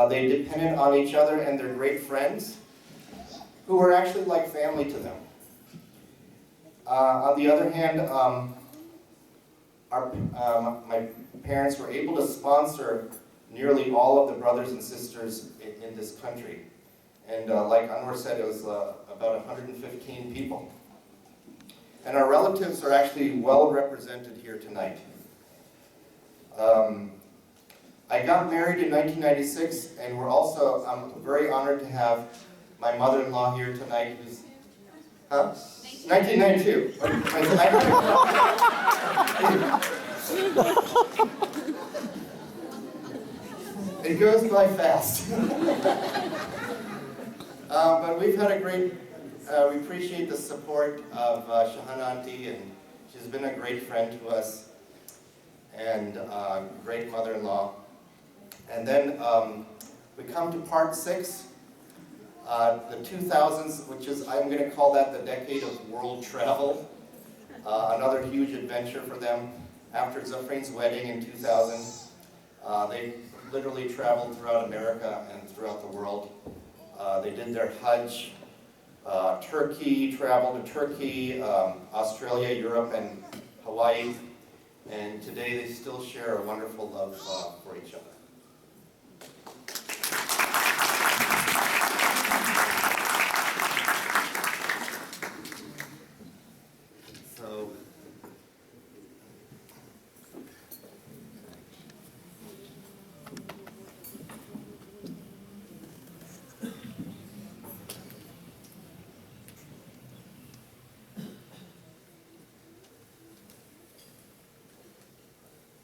They depended on each other and their great friends, who were actually like family to them. On the other hand, my parents were able to sponsor nearly all of the brothers and sisters in this country. And like Anwar said, it was about 115 people. And our relatives are actually well represented here tonight. I got married in 1996, and I'm very honored to have my mother-in-law here tonight, who's, 1992. It goes by fast. But we've had a great, we appreciate the support of Shahana Auntie, and she's been a great friend to us, and great mother-in-law. And then we come to part 6, the 2000s, which is, I'm going to call that the decade of world travel. Another huge adventure for them. After Zafrin's wedding in 2000, they literally traveled throughout America and throughout the world. They did their Hajj, Turkey, traveled to Turkey, Australia, Europe, and Hawaii. And today they still share a wonderful love for each other.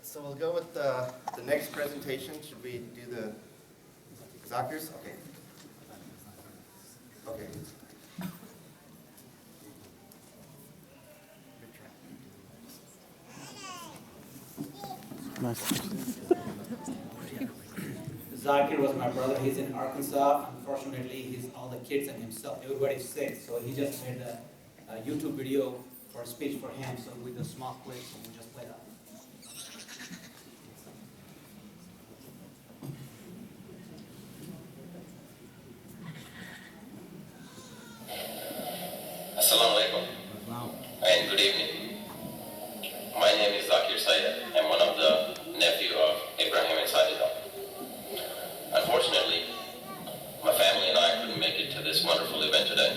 So we'll go with the next presentation. Should we do the Zakirs? Okay. Okay. Nice. Zakir was my brother. He's in Arkansas. Unfortunately, all the kids and himself, everybody's sick. So he just made a YouTube video for a speech for him. So with a small clip, and we just play that. Assalamu alaikum and good evening. My name is Zakir Syed. I'm one of the nephew of Ibrahim and Sajida. Unfortunately, my family and I couldn't make it to this wonderful event today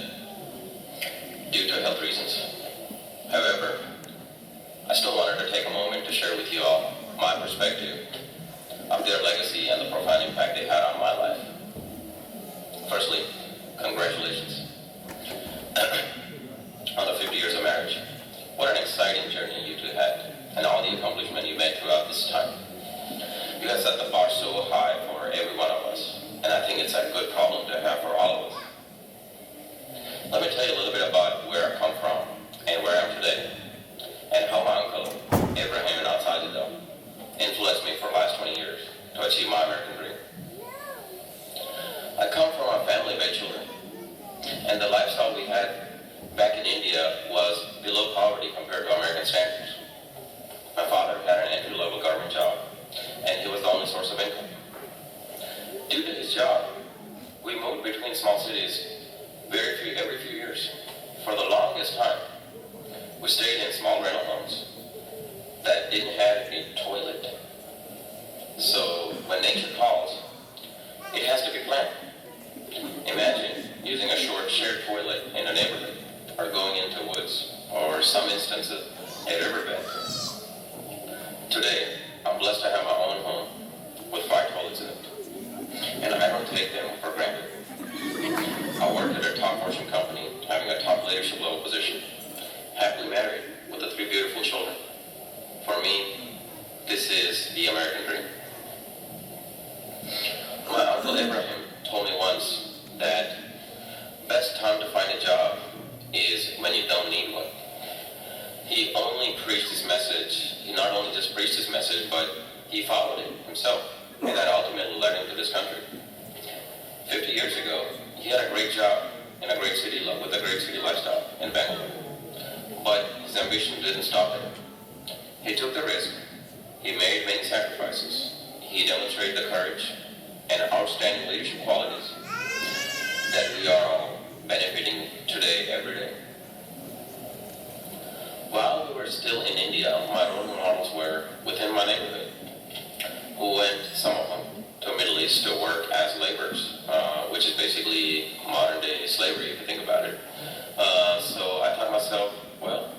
due to health reasons. However, I still wanted to take a moment to share with you all my perspective of their legacy and the profound impact they had on my life. Firstly, congratulations on the 50 years of marriage. What an exciting journey you two had, and all the accomplishment you made throughout this time. You have set the bar so high for every one of us, and I think it's a good problem to have for all of us. Let me tell you a little bit about where I come from and where I am today, and how my uncle, Ibrahim and Al-Sajida, influenced me for the last 20 years to achieve my American dream. I come from a family of 8 children, and the lifestyle we had back in India was below poverty compared to American standards. My father had an entry-level government job, and he was the only source of income. Due to his job, we moved between small cities every few years. For the longest time, we stayed in small rental homes that didn't have a toilet. So when nature calls, it has to be planned. Imagine using a short shared toilet in a neighborhood, or going into woods, or some instances, a riverbed. Today, I'm blessed to have my own home with 5 toilets in it, and I don't take them for granted. I work at a top Fortune company, having a top leadership level position, happily married with the 3 beautiful children. For me, this is the American dream. My uncle Ibrahim told me once that best time to find a job is when you don't need one. He only preached his message. He not only just preached his message, but he followed it himself, and that ultimately led him to this country. 50 years ago, he had a great job in a great city with a great city lifestyle in Bangalore. But his ambition didn't stop there. He took the risk. He made many sacrifices. He demonstrated the courage and outstanding leadership qualities that we are all benefiting today, every day. While we were still in India, my role models were within my neighborhood, who went, some of them, to the Middle East to work as laborers, which is basically modern-day slavery, if you think about it. So I thought to myself, well,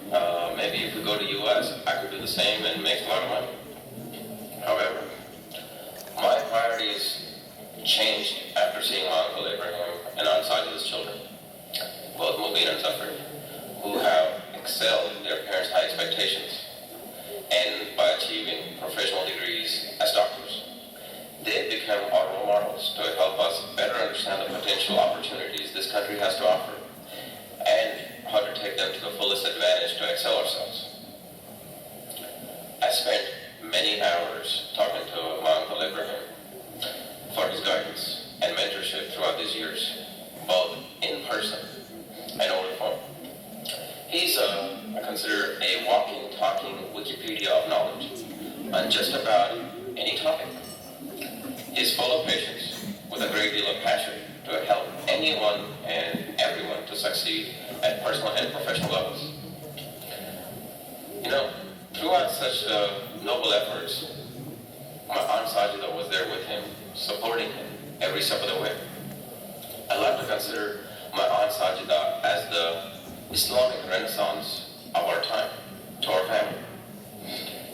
maybe if we go to U.S., I could do the same and make a lot of money. However, my priorities changed after seeing my Uncle Abraham and Ansaji's children, both Mubin and Zafar, who have excelled in their parents' high expectations, and by achieving professional degrees as doctors. They become our role models to help us better understand the potential opportunities this country has to offer, and how to take them to the fullest advantage to excel ourselves. I spent many hours talking to my Uncle Abraham for his guidance and mentorship throughout these years, both in person and over the phone. He's, I consider, a walking, talking Wikipedia of knowledge on just about any topic. He's full of patience, with a great deal of passion to help anyone and everyone to succeed at personal and professional levels. You know, throughout such noble efforts, my Aunt Sajida was there with him, supporting him every step of the way. I like to consider my Aunt Sajida as the Islamic Renaissance of our time, to our family.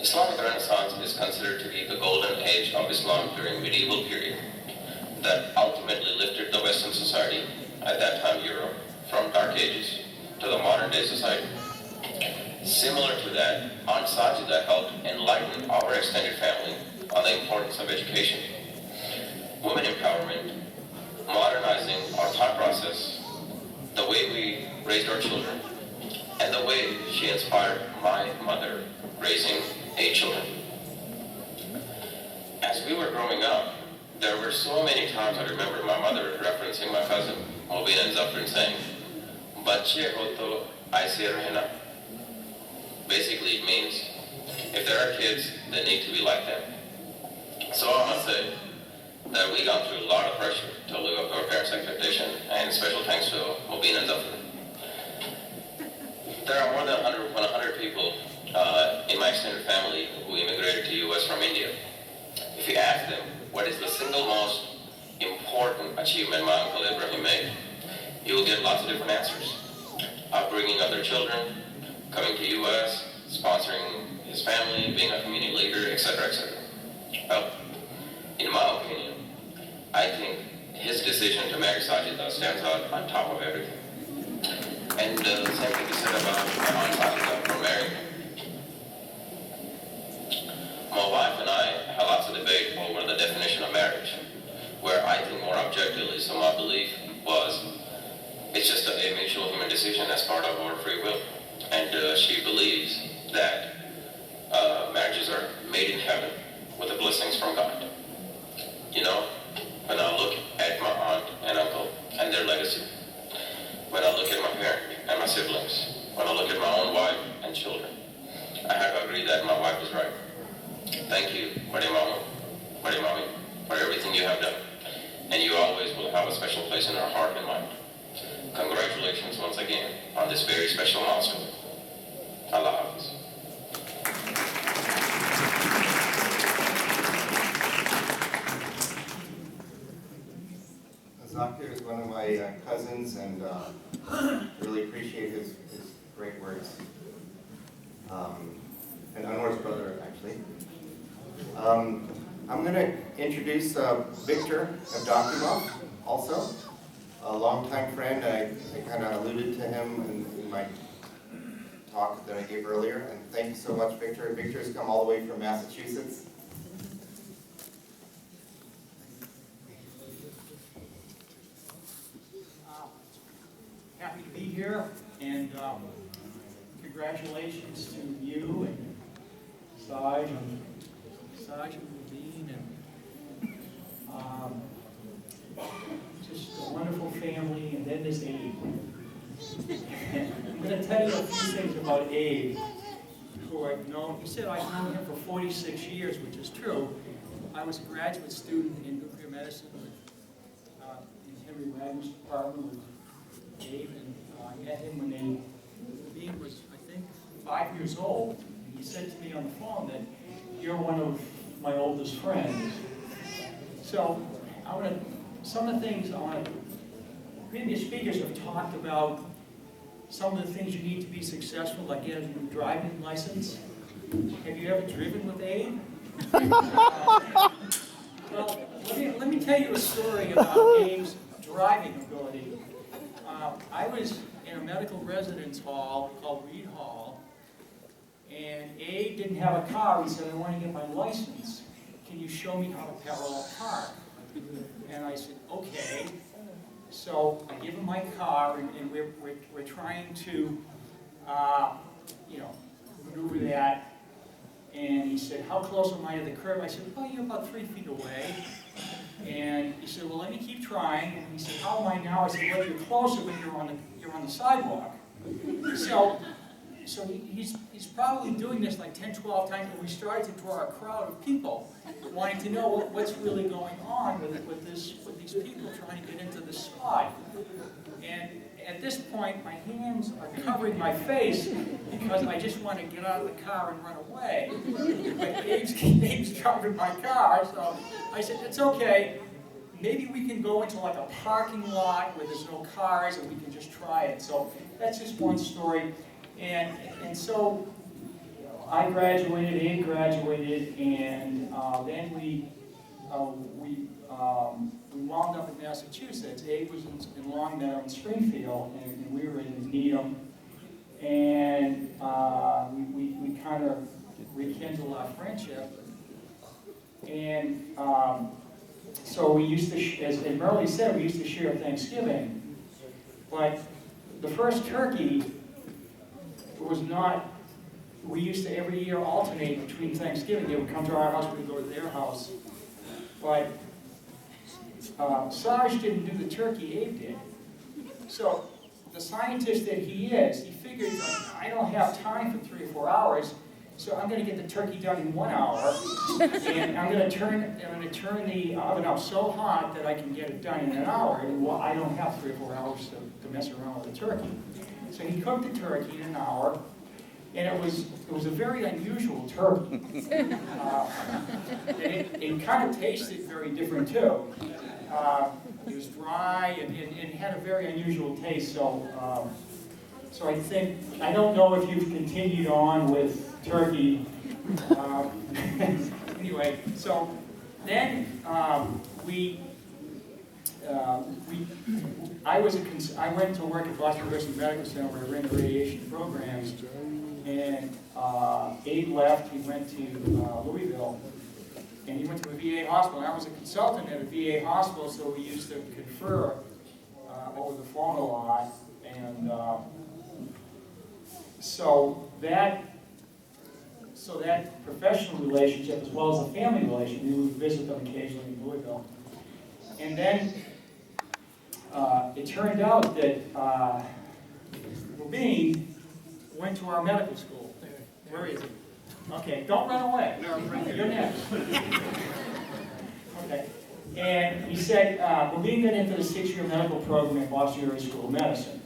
Islamic Renaissance is considered to be the golden age of Islam during medieval period that ultimately lifted the Western society, at that time Europe, from dark ages to the modern day society. Similar to that, Aunt Sajida helped enlighten our extended family on the importance of education, women empowerment, modernizing our thought process, the way we raised our children, and the way she inspired my mother raising 8 children. As we were growing up, there were so many times I remember my mother referencing my cousin, Mubin and Zafar, saying, "Bache ho to aise rehna." Basically, it means, if there are kids, they need to be like them. So I must say that we got through a lot of pressure to live up to our parents' expectation, and special thanks to Mubin and Zafar. There are more than 100 people in my extended family who immigrated to U.S. from India. If you ask them, what is the single most important achievement my Uncle Abraham made, you will get lots of different answers. Upbringing of their children, coming to U.S., sponsoring his family, being a community leader, etc., etc. Well, in my opinion, I think his decision to marry Sajida stands out on top of everything. And the same can be said about my Aunt Sajida for marrying him. My wife and I had lots of debate over the definition of marriage, where I think more objectively, so my belief was it's just a mutual human decision as part of our free will. And she believes that marriages are made in heaven with the blessings from God. You know, when I look at my aunt and uncle and their legacy, when I look at my parent and my siblings, when I look at my own wife and children, I have to agree that my wife is right. Thank you, Bade Mama, Bade Mami, for everything you have done. And you always will have a special place in our heart and mind. Congratulations once again on this very special milestone. Allah Hafiz. Zakir is one of my cousins, and really appreciate his great words. And Anwar's brother, actually. I'm going to introduce Victor Evdokimov, also a longtime friend. I kind of alluded to him in my talk that I gave earlier. And thank you so much, Victor. Victor's come all the way from Massachusetts. Happy to be here, and congratulations to you and Saj and Levine, and just a wonderful family, and then this Abe. And I'm going to tell you a few things about Abe, who I've known. He said I've known him for 46 years, which is true. I was a graduate student in nuclear medicine guidance department with Dave, and I met him when Abe was, I think, 5 years old. And he said to me on the phone that you're one of my oldest friends. So some of the things previous speakers have talked about some of the things you need to be successful, like getting a driving license. Have you ever driven with Abe? Well, let me tell you a story about Abe's driving ability. I was in a medical residence hall called Reed Hall, and Abe didn't have a car. He said, I want to get my license. Can you show me how to parallel park? And I said, okay. So I give him my car, and we're trying to, maneuver that. And he said, how close am I to the curb? I said, oh, you're about 3 feet away. And he said, well, let me keep trying. And he said, how am I now? I said, well, you're closer, but you're on the sidewalk. So he's probably doing this like 10, 12 times, and we started to draw a crowd of people wanting to know what's really going on with these people trying to get into the spot. And at this point, my hands are covering my face because I just want to get out of the car and run away. But Abe's covered my car, so I said, it's okay. Maybe we can go into like a parking lot where there's no cars and we can just try it. So that's just one story. And so I graduated, Abe graduated, and then we wound up in Massachusetts. Abe was in Longmeadow and Springfield, and we were in Needham. And we kind of rekindled our friendship. And so we used to, as Merle said, we used to share Thanksgiving. But the first turkey was not, we used to every year alternate between Thanksgiving. They would come to our house, we would go to their house. But Sarge didn't do the turkey, Abe did. So the scientist that he is, he figured, I don't have time for 3 or 4 hours, so I'm going to get the turkey done in 1 hour, and I'm going to turn the oven up so hot that I can get it done in an hour, and I don't have 3 or 4 hours to mess around with the turkey. So he cooked the turkey in an hour, and it was a very unusual turkey. It kind of tasted very different too. It was dry and it had a very unusual taste. So I think, I don't know if you've continued on with turkey. Anyway, so then I went to work at Boston University Medical Center where I ran the radiation programs, and Abe left. He went to Louisville, and he went to a VA hospital. I was a consultant at a VA hospital, so we used to confer over the phone a lot, and so that professional relationship as well as a family relationship, we would visit them occasionally in Louisville. And then it turned out that Mubin went to our medical school. Where is he? Okay, don't run away. No, you're next. Okay. And he said, Mubin got into the 6-year medical program at Boston University School of Medicine.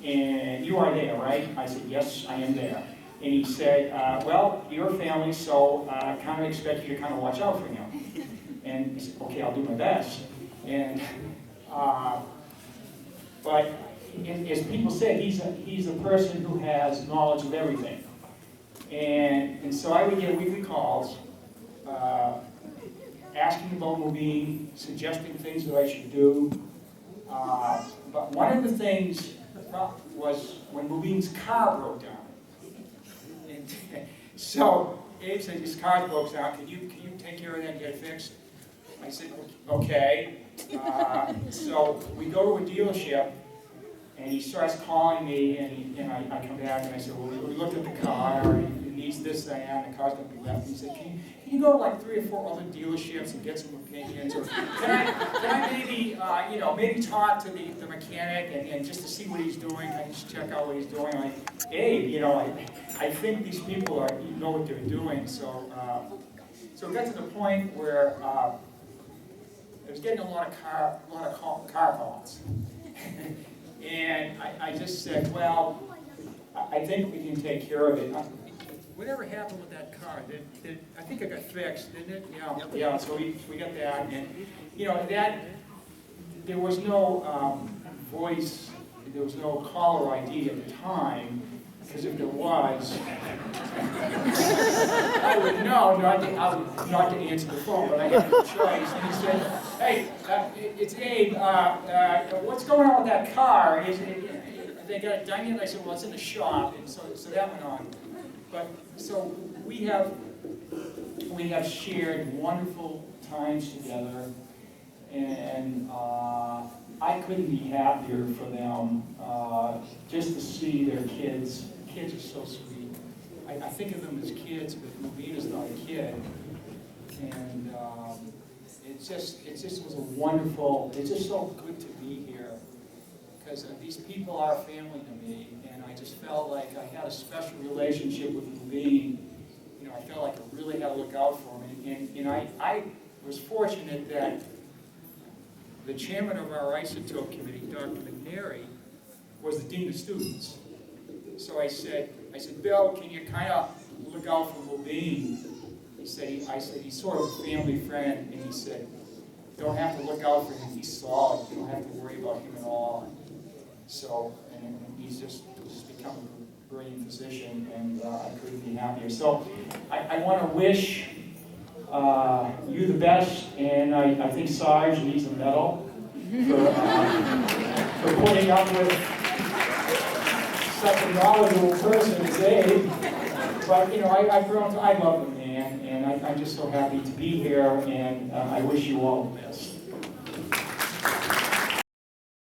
And you are there, right? I said, yes, I am there. And he said, well, you're a family, so I kind of expect you to kind of watch out for him. And he said, okay, I'll do my best. And, but as people say, he's a person who has knowledge of everything. And so I would get weekly calls, asking about Mubin, suggesting things that I should do. But one of the things was when Mubin's car broke down. And so Abe said, his car broke down, can you take care of that and get it fixed? I said, okay. So we go to a dealership, and he starts calling me, and I come back and I said, well, we looked at the car, and it needs this, that, and the car's going to be left. He said, can you go to like 3 or 4 other dealerships and get some opinions? Or can I maybe, maybe talk to the mechanic and just to see what he's doing? Can I just check out what he's doing? Like, Abe, I think these people know what they're doing. So it got to the point where was getting a lot of car calls. And I just said, well, I think we can take care of it. Whatever happened with that car? I think it got fixed, didn't it? Yeah. Yeah. So we got that, and you know that there was no voice, there was no caller ID at the time, because if there was, I would know not to answer the phone, but I had no choice. And he said, "Hey, it's Abe. What's going on with that car? They got it done yet?" I said, "Well, it's in the shop," and so that went on. But so we have shared wonderful times together, and I couldn't be happier for them. Just to see their kids. Kids are so sweet. I think of them as kids, but Mubin is not a kid. And it just was a wonderful. It's just so good to be here, because these people are family to me, and I just felt like I had a special relationship with Mubin. You know, I felt like I really had to look out for him, and I was fortunate that the chairman of our isotope committee, Dr. McNary, was the dean of students. So I said, "Bill, can you kind of look out for Mubin?" I said, "He's sort of a family friend," and he said, "Don't have to look out for him. He's solid. You don't have to worry about him at all." So, and he's just become a brilliant physician, and I couldn't be happier. So I want to wish you the best, and I think Sarge needs a medal for putting up with such a knowledgeable person as Abe. But you know, I've grown to, I love the man, and I'm just so happy to be here, and I wish you all the best.